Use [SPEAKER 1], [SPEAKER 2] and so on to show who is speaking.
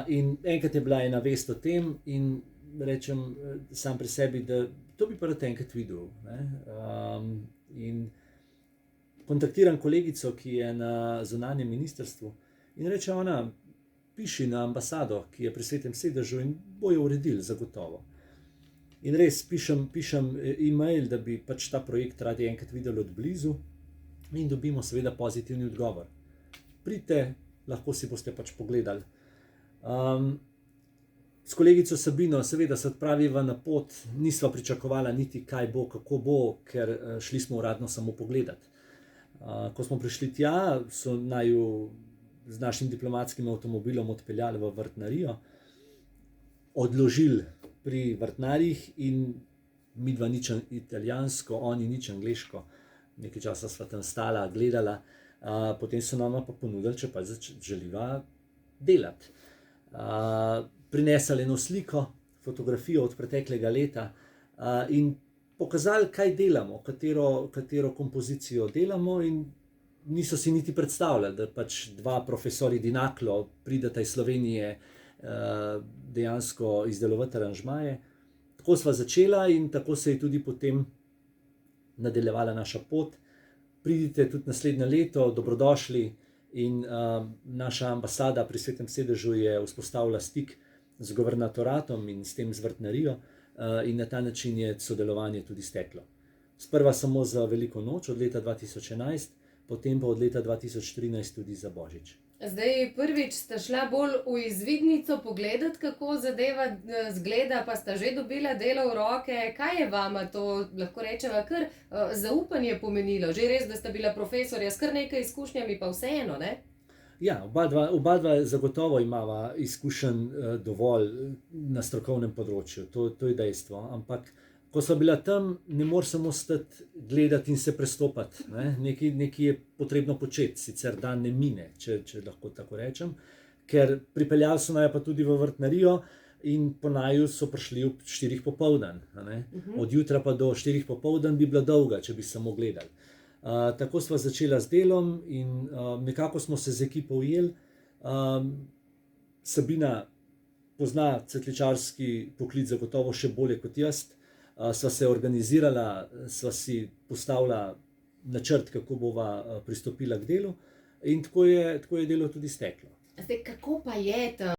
[SPEAKER 1] In enkrat je bila ena vest o tem in rečem sam pri sebi, da to bi pa rad enkrat videl, ne. In kontaktiram kolegico, ki je na zunanjem ministrstvu, in reče ona: "Piši na ambasado, ki je pri Svetem sedežu, in bojo uredili zagotovo." In res pišem e-mail, da bi pač ta projekt radi enkrat videli od blizu, in dobimo seveda pozitivni odgovor. Pridite, lahko si boste pač pogledali. S kolegico Sabino seveda se odpraviva na pot, nisva pričakovala niti kaj bo, kako bo, ker šli smo uradno samo pogledat. Ko smo prišli tja, so naju z našim diplomatskim avtomobilom odpeljali v vrtnarijo, odložili pri vrtnarjih in midva nič italijansko, oni nič angleško. Nekaj časa sva tam stala, gledala, potem so nama pa ponudili, če pa želiva delati. Prinesli eno sliko, fotografijo od preteklega leta, in pokazali, kaj delamo, katero kompozicijo delamo, in niso si niti predstavljali, da pač dva profesorja Dinaklo prideta iz Slovenije dejansko izdelovati aranžmaje. Tako sva začela in tako se je tudi potem nadaljevala naša pot. Pridite tudi naslednje leto, dobrodošli, in naša ambasada pri Svetem sedežu je vzpostavila stik z guvernatoratom in s tem z vrtnarijo, in na ta način je sodelovanje tudi steklo. Sprva samo za veliko noč od leta 2011, potem pa od leta 2013 tudi za božič.
[SPEAKER 2] Zdaj, prvič sta šla bolj v izvidnico pogledat, kako zadeva izgleda, pa sta že dobila delo v roke. Kaj je vama to, lahko rečeva, kar zaupanje pomenilo? Že res, da sta bila profesorja s kar nekaj izkušnjami, pa vseeno, ne?
[SPEAKER 1] Ja, oba zagotovo imava izkušenj dovolj na strokovnem področju, to je dejstvo, ampak ko sva bila tam, ne moreš samo stati, gledati in se prestopati, ne. Nekaj je potrebno početi, sicer dan ne mine, če lahko tako rečem, ker pripeljali so naju pa tudi v vrtnarijo in po naju so prišli ob 4 popoldan, a ne. Od jutra pa do 4 popoldan bi bila dolga, če bi samo gledali. Tako sva začela z delom in nekako smo se z ekipo ujeli. Sabina pozna cvetličarski poklic zagotovo še bolje kot jaz. Sva se organizirala, sva si postavila načrt, kako bova pristopila k delu, in tako je delo tudi steklo.
[SPEAKER 2] Zdaj, kako pa je tam?